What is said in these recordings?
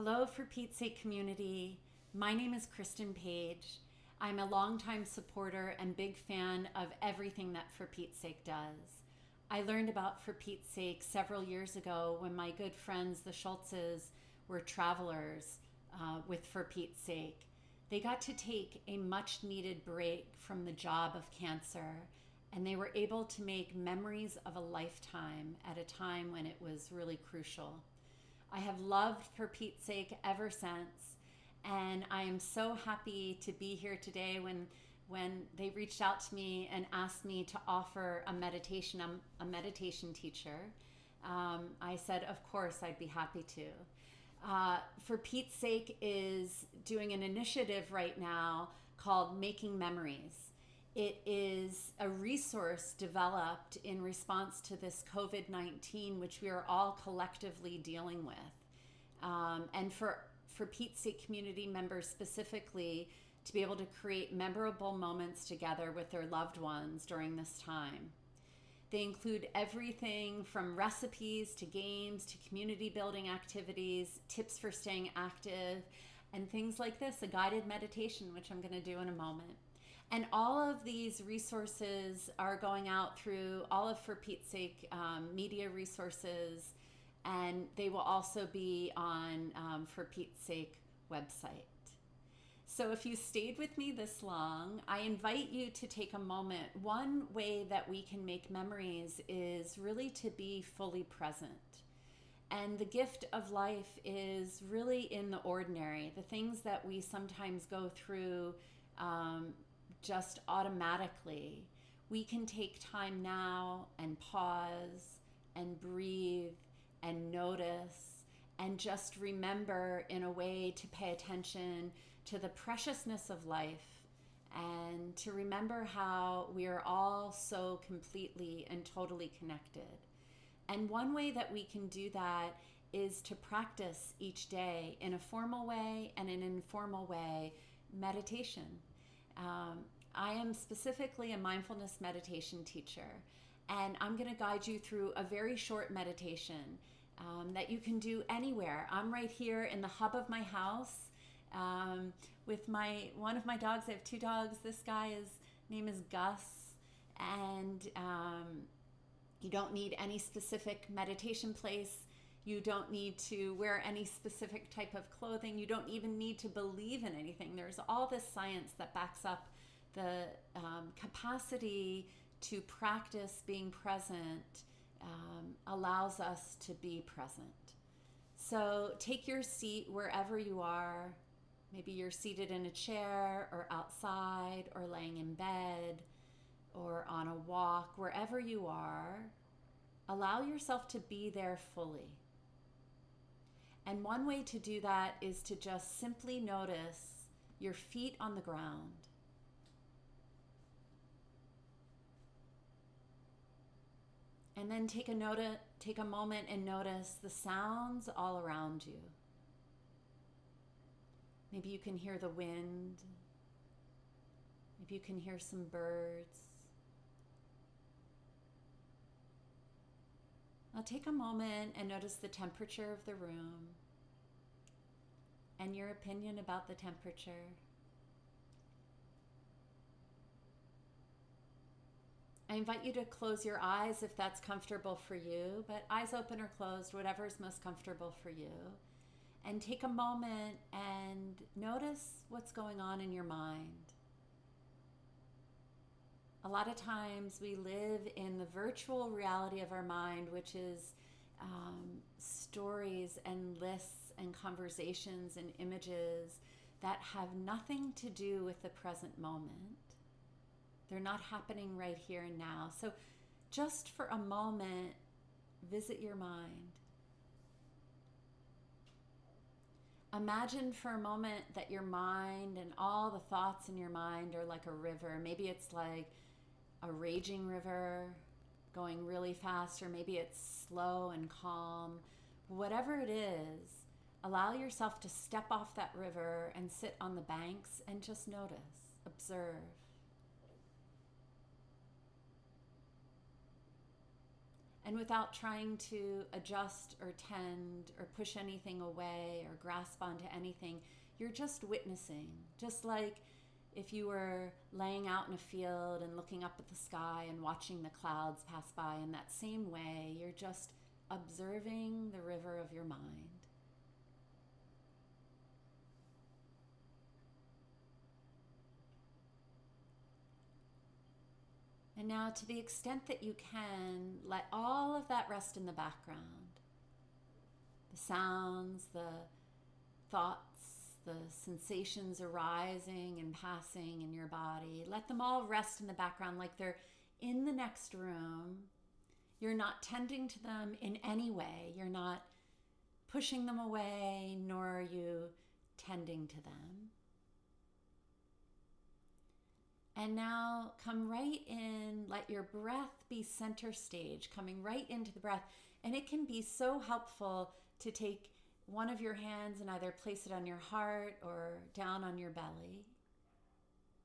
Hello, For Pete's Sake community. My name is Kristin Page. I'm a longtime supporter and big fan of everything that For Pete's Sake does. I learned about For Pete's Sake several years ago when my good friends, the Schultzes, were travelers with For Pete's Sake. They got to take a much needed break from the job of cancer, and they were able to make memories of a lifetime at a time when it was really crucial. I have loved For Pete's Sake ever since, and I am so happy to be here today when they reached out to me and asked me to offer a meditation. I'm a meditation teacher. I said, of course, I'd be happy to. For Pete's Sake is doing an initiative right now called Making Memories. It is a resource developed in response to this COVID-19, which we are all collectively dealing with. And for Pete's Sake community members specifically, to be able to create memorable moments together with their loved ones during this time. They include everything from recipes to games to community building activities, tips for staying active, and things like this, a guided meditation, which I'm going to do in a moment. And all of these resources are going out through all of For Pete's Sake media resources, and they will also be on For Pete's Sake website. So if you stayed with me this long, I invite you to take a moment. One way that we can make memories is really to be fully present. And the gift of life is really in the ordinary, the things that we sometimes go through just automatically. We can take time now and pause and breathe and notice and just remember in a way to pay attention to the preciousness of life and to remember how we are all so completely and totally connected. And one way that we can do that is to practice each day in a formal way and in an informal way meditation. I am specifically a mindfulness meditation teacher, and I'm going to guide you through a very short meditation that you can do anywhere. I'm right here in the hub of my house with one of my dogs. I have two dogs. This guy's name is Gus, and you don't need any specific meditation place. You don't need to wear any specific type of clothing. You don't even need to believe in anything. There's all this science that backs up the capacity to practice being present, allows us to be present. So take your seat wherever you are. Maybe you're seated in a chair or outside or laying in bed or on a walk, wherever you are. Allow yourself to be there fully. And one way to do that is to just simply notice your feet on the ground. And then take a moment and notice the sounds all around you. Maybe you can hear the wind. Maybe you can hear some birds. Now take a moment and notice the temperature of the room and your opinion about the temperature. I invite you to close your eyes if that's comfortable for you, but eyes open or closed, whatever is most comfortable for you. And take a moment and notice what's going on in your mind. A lot of times we live in the virtual reality of our mind, which is stories and lists and conversations and images that have nothing to do with the present moment. They're not happening right here and now. So just for a moment, visit your mind. Imagine for a moment that your mind and all the thoughts in your mind are like a river. Maybe it's like a raging river going really fast, or maybe it's slow and calm. Whatever it is, allow yourself to step off that river and sit on the banks and just notice, observe. And without trying to adjust or tend or push anything away or grasp onto anything, you're just witnessing. Just like if you were laying out in a field and looking up at the sky and watching the clouds pass by, in that same way, you're just observing the river of your mind. And now, to the extent that you can, let all of that rest in the background. The sounds, the thoughts, the sensations arising and passing in your body. Let them all rest in the background like they're in the next room. You're not tending to them in any way. You're not pushing them away, nor are you tending to them. And now come right in, let your breath be center stage, coming right into the breath. And it can be so helpful to take one of your hands and either place it on your heart or down on your belly.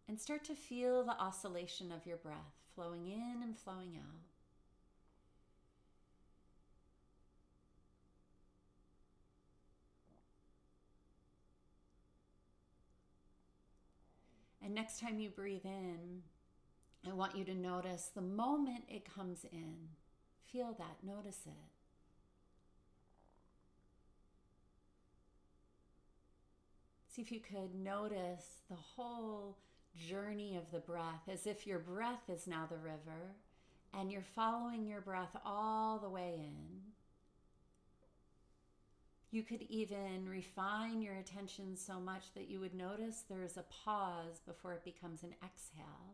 And start to feel the oscillation of your breath, flowing in and flowing out. And next time you breathe in, I want you to notice the moment it comes in. Feel that, notice it. See if you could notice the whole journey of the breath, as if your breath is now the river, and you're following your breath all the way in. You could even refine your attention so much that you would notice there's a pause before it becomes an exhale.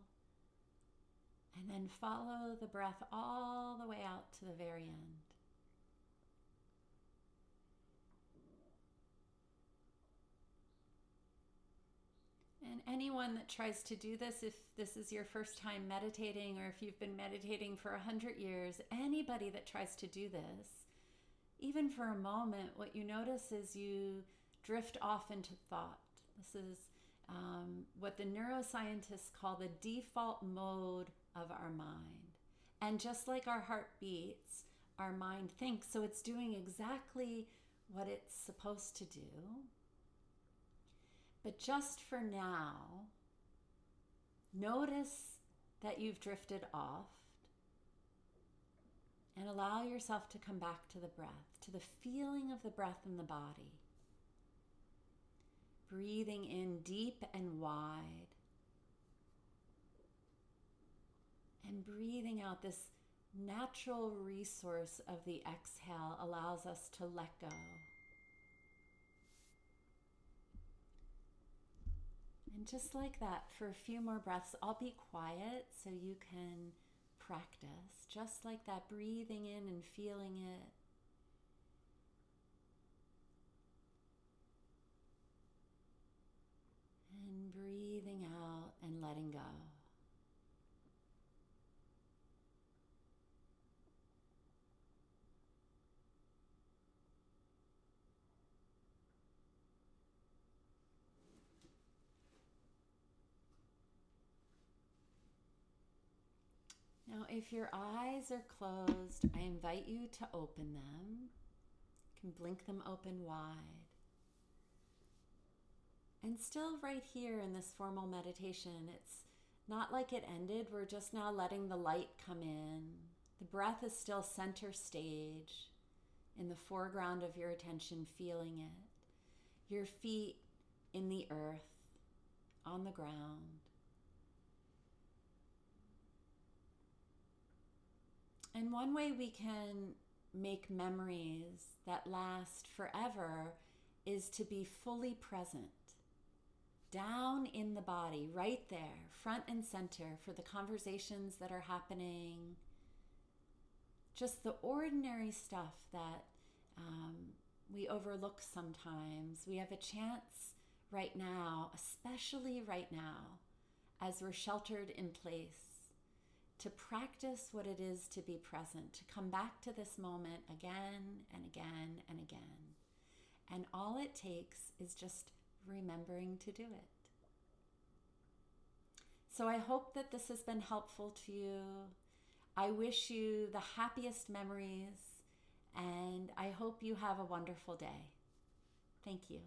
And then follow the breath all the way out to the very end. And anyone that tries to do this, if this is your first time meditating or if you've been meditating for 100 years, anybody that tries to do this, even for a moment, what you notice is you drift off into thought. This is what the neuroscientists call the default mode of our mind. And just like our heart beats, our mind thinks. So it's doing exactly what it's supposed to do. But just for now, notice that you've drifted off and allow yourself to come back to the breath, to the feeling of the breath in the body. Breathing in deep and wide. And breathing out, this natural resource of the exhale allows us to let go. And just like that, for a few more breaths, I'll be quiet so you can practice. Just like that, breathing in and feeling it. And breathing out and letting go. Now, if your eyes are closed, I invite you to open them. You can blink them open wide. And still right here in this formal meditation, it's not like it ended. We're just now letting the light come in. The breath is still center stage, in the foreground of your attention, feeling it. Your feet in the earth, on the ground. And one way we can make memories that last forever is to be fully present, down in the body, right there, front and center, for the conversations that are happening, just the ordinary stuff that we overlook sometimes. We have a chance right now, especially right now, as we're sheltered in place, to practice what it is to be present, to come back to this moment again and again and again. And all it takes is just remembering to do it. So I hope that this has been helpful to you. I wish you the happiest memories, and I hope you have a wonderful day. Thank you.